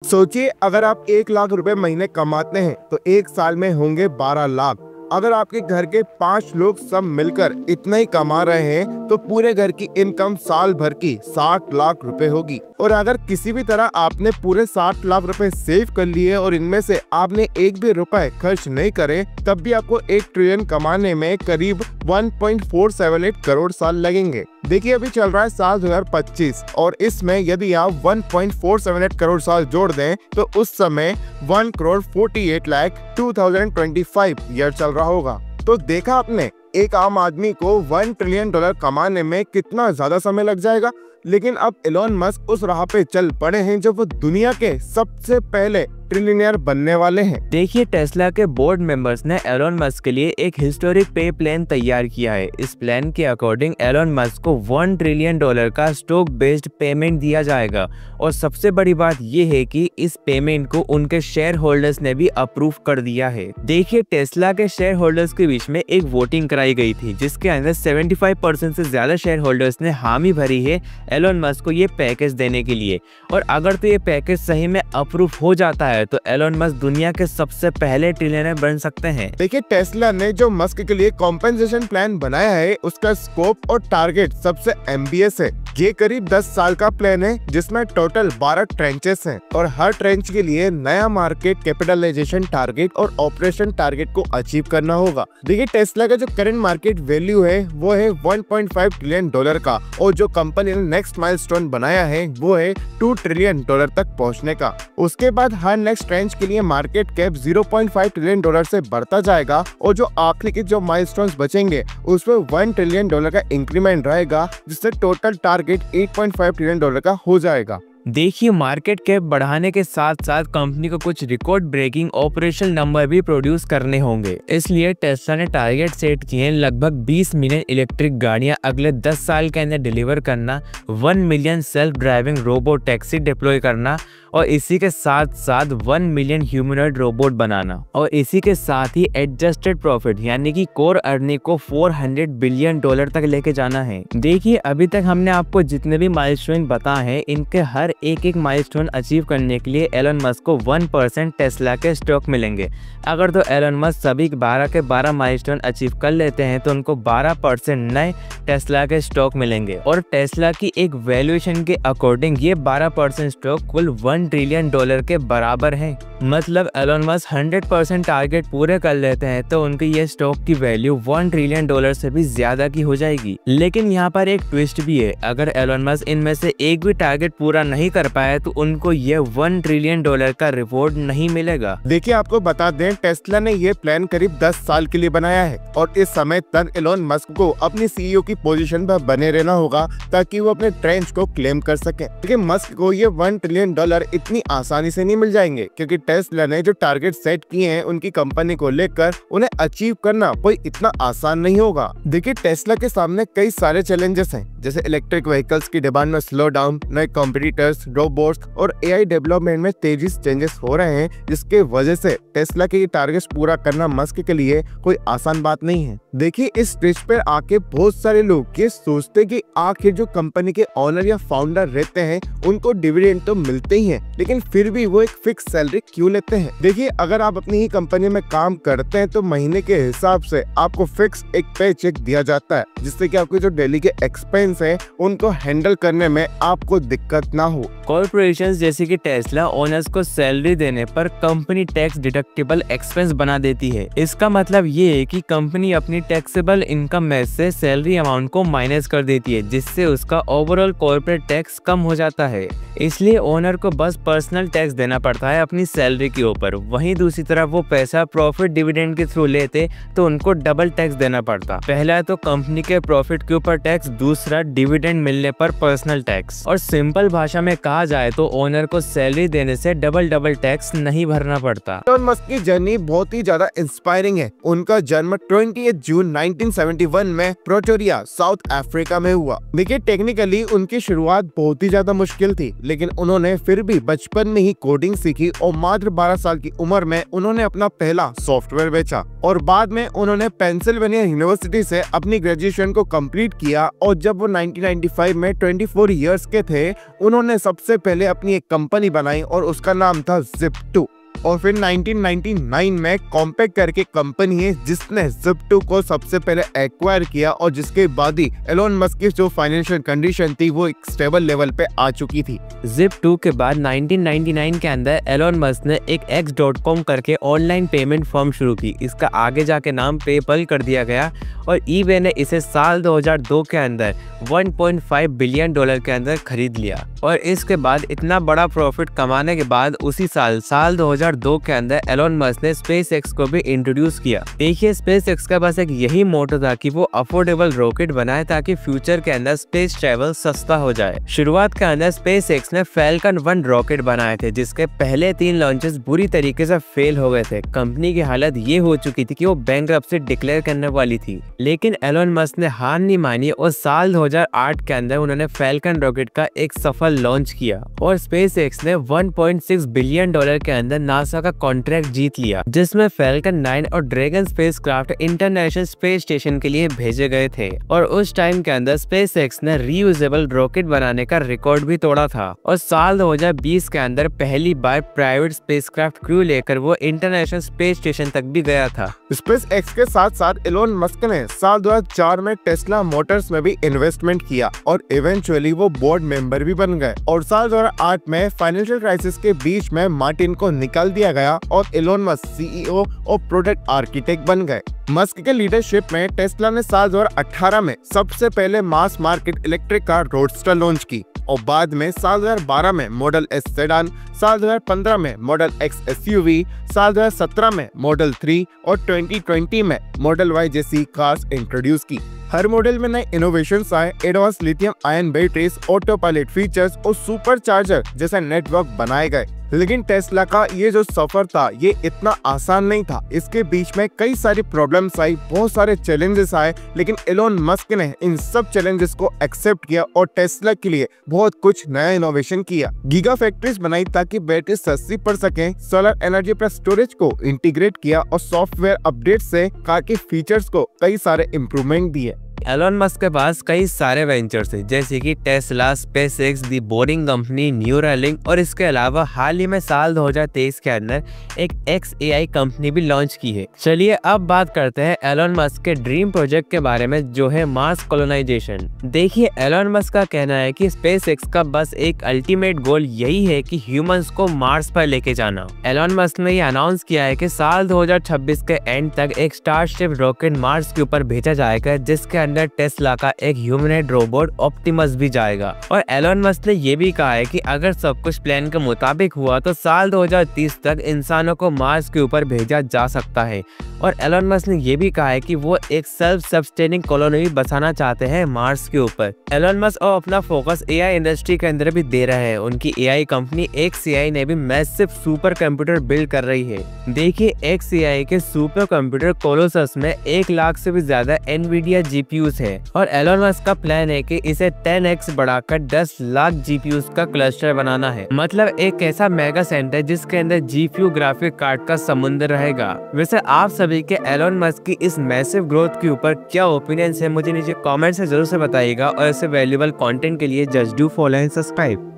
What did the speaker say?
सोचिए अगर आप 1 लाख रुपए महीने कमाते हैं तो एक साल में होंगे 12 लाख। अगर आपके घर के 5 लोग सब मिलकर इतना ही कमा रहे हैं तो पूरे घर की इनकम साल भर की 60 लाख रुपए होगी। और अगर किसी भी तरह आपने पूरे 60 लाख रुपए सेव कर लिए और इनमें से आपने एक भी रुपए खर्च नहीं करे, तब भी आपको 1 ट्रिलियन कमाने में करीब 1.478 करोड़ साल लगेंगे। देखिए अभी चल रहा है साल 2025 और इसमें यदि आप 1.478 करोड़ साल जोड़ दें तो उस समय 1,48,02,025 ईयर चल रहा होगा। तो देखा आपने, एक आम आदमी को $1 ट्रिलियन कमाने में कितना ज्यादा समय लग जाएगा। लेकिन अब एलोन मस्क उस राह पे चल पड़े हैं जब वो दुनिया के सबसे पहले ट्रिलियनियर बनने वाले हैं। देखिए टेस्ला के बोर्ड मेंबर्स ने एलोन मस्क के लिए एक हिस्टोरिक पे प्लान तैयार किया है। इस प्लान के अकॉर्डिंग एलोन मस्क को $1 ट्रिलियन का स्टॉक बेस्ड पेमेंट दिया जाएगा। और सबसे बड़ी बात ये है कि इस पेमेंट को उनके शेयर होल्डर्स ने भी अप्रूव कर दिया है। देखिए टेस्ला के शेयर होल्डर्स के बीच में एक वोटिंग कराई गई थी जिसके अंदर 75% से ज्यादा शेयर होल्डर्स ने हामी भरी है एलोन मस्क को ये पैकेज देने के लिए। और अगर तो ये पैकेज सही में अप्रूव हो जाता है तो एलोन मस्क दुनिया के सबसे पहले ट्रिलियनर बन सकते हैं। देखिए टेस्ला ने जो मस्क के लिए कॉम्पेंसेशन प्लान बनाया है उसका स्कोप और टारगेट सबसे एम्बिशियस है। ये करीब 10 साल का प्लान है जिसमें टोटल 12 ट्रेंचेस हैं और हर ट्रेंच के लिए नया मार्केट कैपिटलाइजेशन टारगेट और ऑपरेशन टारगेट को अचीव करना होगा। देखिए टेस्ला का जो करंट मार्केट वैल्यू है वो है $1.5 ट्रिलियन का और जो कंपनी ने नेक्स्ट माइलस्टोन बनाया है वो है $2 ट्रिलियन तक पहुंचने का। उसके बाद हर नेक्स्ट ट्रेंच के लिए मार्केट कैप $0.5 ट्रिलियन से बढ़ता जाएगा और जो आखिरी के जो माइलस्टोन्स बचेंगे उसमें $1 ट्रिलियन का इंक्रीमेंट रहेगा जिससे टोटल टारगेट $8.5 ट्रिलियन का हो जाएगा। देखिए मार्केट कैप बढ़ाने के साथ साथ कंपनी को कुछ रिकॉर्ड ब्रेकिंग ऑपरेशनल नंबर भी प्रोड्यूस करने होंगे। इसलिए टेस्ला ने टारगेट सेट किए हैं लगभग 20 मिलियन इलेक्ट्रिक गाड़ियां अगले 10 साल के अंदर डिलीवर करना, 1 million self driving robot taxi deploy करना और इसी के साथ साथ 1 मिलियन ह्यूमनॉइड रोबोट बनाना। और इसी के साथ ही एडजस्टेड प्रॉफिट यानी कि कोर अर्निंग को $400 बिलियन तक लेके जाना है। देखिए अभी तक हमने आपको जितने भी माइलस्टोन बताए हैं इनके हर एक माइलस्टोन अचीव करने के लिए एलोन मस्क को 1% टेस्ला के स्टॉक मिलेंगे। अगर तो एलोन मस्क सभी 12 के 12 माइलस्टोन अचीव कर लेते हैं तो उनको 12% नए टेस्ला के स्टॉक मिलेंगे। और टेस्ला की एक वैल्यूएशन के अकॉर्डिंग ये 12% स्टॉक कुल $1 ट्रिलियन के बराबर है। मतलब एलोन मस्क 100% टारगेट पूरे कर लेते हैं तो उनकी ये स्टॉक की वैल्यू $1 ट्रिलियन से भी ज्यादा की हो जाएगी। लेकिन यहाँ पर एक ट्विस्ट भी है, अगर एलोन मस्क इनमें से एक भी टारगेट पूरा नहीं कर पाए तो उनको ये $1 ट्रिलियन का रिवॉर्ड नहीं मिलेगा। देखिए आपको बता दें टेस्ला ने ये प्लान करीब 10 साल के लिए बनाया है और इस समय तक एलोन मस्क को अपनी सीईओ की पोजीशन पर बने रहना होगा ताकि वो अपने ट्रेंच को क्लेम कर सके। लेकिन मस्क को ये $1 ट्रिलियन इतनी आसानी से नहीं मिल जाएंगे क्योंकि टेस्ला ने जो टारगेट सेट किए हैं उनकी कंपनी को लेकर उन्हें अचीव करना कोई इतना आसान नहीं होगा। देखिए टेस्ला के सामने कई सारे चैलेंजेस हैं जैसे इलेक्ट्रिक व्हीकल्स की डिमांड में स्लो डाउन, नए कॉम्पिटिटर्स, रोबोट्स और एआई डेवलपमेंट में तेजी से चेंजेस हो रहे हैं जिसके वजह से टेस्ला के ये टारगेट्स पूरा करना मस्क के लिए कोई आसान बात नहीं है। देखिए इस स्टेज पर आके बहुत सारे लोग ये सोचते कि आखिर जो कंपनी के ओनर या फाउंडर रहते हैं उनको डिविडेंड तो मिलते ही है लेकिन फिर भी वो एक फिक्स सैलरी क्यों लेते हैं। देखिए अगर आप अपनी ही कंपनी में काम करते हैं तो महीने के हिसाब से आपको फिक्स एक पे चेक दिया जाता है जिससे कि आपके जो डेली के एक्सपेंस हैं उनको हैंडल करने में आपको दिक्कत ना हो। कॉर्पोरेशंस जैसे कि टेस्ला ओनर्स को सैलरी देने पर कंपनी टैक्स डिडक्टेबल एक्सपेंस बना देती है। इसका मतलब ये है कि कंपनी अपनी टैक्सेबल इनकम में से सैलरी अमाउंट को माइनस कर देती है जिससे उसका ओवरऑल कॉर्पोरेट टैक्स कम हो जाता है। इसलिए ओनर को बस पर्सनल टैक्स देना पड़ता है अपनी सैलरी के ऊपर। वहीं दूसरी तरफ वो पैसा प्रॉफिट डिविडेंड के थ्रू लेते तो उनको डबल टैक्स देना पड़ता। पहला तो कंपनी के प्रॉफिट के ऊपर टैक्स, दूसरा डिविडेंड मिलने पर पर्सनल टैक्स। और सिंपल भाषा में कहा जाए तो ओनर को सैलरी देने से डबल टैक्स नहीं भरना पड़ता। एलोन मस्क की जर्नी बहुत ही ज्यादा इंस्पायरिंग है। उनका जन्म 28 जून 1971 में प्रिटोरिया, साउथ अफ्रीका में हुआ। देखिए टेक्निकली उनकी शुरुआत बहुत ही ज्यादा मुश्किल थी लेकिन उन्होंने फिर भी बचपन में ही कोडिंग सीखी और माँ मात्र 12 साल की उम्र में उन्होंने अपना पहला सॉफ्टवेयर बेचा और बाद में उन्होंने पेंसिल्वेनिया यूनिवर्सिटी से अपनी ग्रेजुएशन को कंप्लीट किया। और जब वो 1995 में 24 इयर्स के थे, उन्होंने सबसे पहले अपनी एक कंपनी बनाई और उसका नाम था Zip2। और फिर 1999 में कॉम्पैक्ट करके कंपनी है जिसने Zip2 को सबसे पहले एक्वायर किया और जिसके बाद ही एलोन मस्क की जो फाइनेंशियल कंडीशन थी वो एक स्टेबल लेवल पे आ चुकी थी। Zip2 के बाद 1999 के अंदर एलोन मस्क ने एक X.com करके ऑनलाइन पेमेंट फर्म शुरू की। इसका आगे जाके नाम पेपल कर दिया गया और eBay ने इसे साल 2002 के अंदर $1.5 बिलियन के अंदर खरीद लिया। और इसके बाद इतना बड़ा प्रॉफिट कमाने के बाद उसी साल 2002 के अंदर एलोन मस्क ने SpaceX को भी इंट्रोड्यूस किया। देखिए, SpaceX का बस एक यही मोटो था कि वो अफोर्डेबल रॉकेट बनाए ताकि फ्यूचर के अंदर स्पेस ट्रैवल सस्ता हो जाए। शुरुआत के अंदर SpaceX ने Falcon 1 रॉकेट बनाए थे जिसके पहले 3 लॉन्चेस बुरी तरीके से फेल हो गए थे। कंपनी की हालत ये हो चुकी थी कि वो बैंकरप्सी डिक्लेयर करने वाली थी, लेकिन एलोन मस्क ने हार नहीं मानी और साल 2008 के अंदर उन्होंने Falcon रॉकेट का एक सफल लॉन्च किया और SpaceX ने $1.6 बिलियन के अंदर नासा का कॉन्ट्रैक्ट जीत लिया, जिसमें Falcon 9 और dragon spacecraft international space station के लिए भेजे गए थे। और उस टाइम के अंदर SpaceX ने रीयूजेबल रॉकेट बनाने का रिकॉर्ड भी तोड़ा था और साल 2020 के अंदर पहली बार प्राइवेट स्पेसक्राफ्ट क्रू लेकर वो इंटरनेशनल स्पेस स्टेशन तक भी गया था। SpaceX के साथ साथ एलोन मस्क ने साल 2004 में टेस्ला मोटर्स में भी इन्वेस्टमेंट किया और इवेंचुअली वो बोर्ड मेंबर भी बन गए। और साल 2008 में फाइनेंशियल क्राइसिस के बीच में मार्टिन को निकाल दिया गया और एलोन मस्क CEO और प्रोडक्ट आर्किटेक्ट बन गए। मस्क के लीडरशिप में टेस्ला ने साल 2018 में सबसे पहले mass market electric car roadster launch की और बाद में साल 2012 में मॉडल S सेडान, साल 2015 में मॉडल X SUV, साल 2017 में मॉडल 3 और 2020 में मॉडल Y जैसी कार्स इंट्रोड्यूस की। हर मॉडल में नए इनोवेशंस आए, advance lithium ion batteries, auto pilot features और सुपर चार्जर जैसे नेटवर्क बनाए गए। लेकिन टेस्ला का ये जो सफर था ये इतना आसान नहीं था। इसके बीच में कई सारी प्रॉब्लम्स आई, बहुत सारे चैलेंजेस आए, लेकिन एलोन मस्क ने इन सब चैलेंजेस को एक्सेप्ट किया और टेस्ला के लिए बहुत कुछ नया इनोवेशन किया। गीगा फैक्ट्रीज बनाई ताकि बैटरी सस्ती पड़ सके, सोलर एनर्जी प्लस स्टोरेज को इंटीग्रेट किया और सॉफ्टवेयर अपडेट से कार के फीचर्स को कई सारे इम्प्रूवमेंट दिए। एलोन मस्क के पास कई सारे वेंचर्स हैं जैसे कि टेस्ला, SpaceX, दी बोरिंग कंपनी, न्यूरालिंक और इसके अलावा हाल ही में साल 2023 के अंदर एक XAI कंपनी भी लॉन्च की है। चलिए अब बात करते हैं एलोन मस्क के ड्रीम प्रोजेक्ट के बारे में जो है मार्स कॉलोनाइजेशन। देखिए, एलोन मस्क का कहना है कि SpaceX का बस एक अल्टीमेट गोल यही है कि ह्यूमंस को मार्स पर लेके जाना। एलोन मस्क ने ये अनाउंस किया है कि साल 2026 के एंड तक एक स्टारशिप रॉकेट मार्स के ऊपर भेजा जाएगा जिसके अंदर टेस्ला का एक ह्यूमनॉइड रोबोट ऑप्टिमस भी जाएगा। और एलोन मस्क ने ये भी कहा है कि अगर सब कुछ प्लान के मुताबिक हुआ तो साल 2030 तक इंसानों को मार्स के ऊपर भेजा जा सकता है। और एलोन मस्क ने ये भी कहा है कि वो एक सेल्फ सस्टेनिंग कॉलोनी बसाना चाहते हैं मार्स के ऊपर। एलोन मस्क और अपना फोकस AI इंडस्ट्री के अंदर भी दे रहा है। उनकी AI कंपनी XAI ने भी मैसिव सुपर कंप्यूटर बिल्ड कर रही है। देखिए, XAI के सुपर कंप्यूटर कोलोसस में 1 लाख से भी ज्यादा NVIDIA GPUs है और एलोन मस्क का प्लान है कि इसे 10x बढ़ाकर 10 लाख GPUs का क्लस्टर बनाना है। मतलब एक ऐसा मेगा सेंटर जिसके अंदर GPU ग्राफिक कार्ड का समुद्र रहेगा। वैसे आप सभी के एलोन मस्क की इस मैसिव ग्रोथ के ऊपर क्या ओपिनियंस है मुझे नीचे कमेंट से जरूर से बताइएगा और ऐसे वैल्यूएबल कंटेंट के लिए just do follow and subscribe.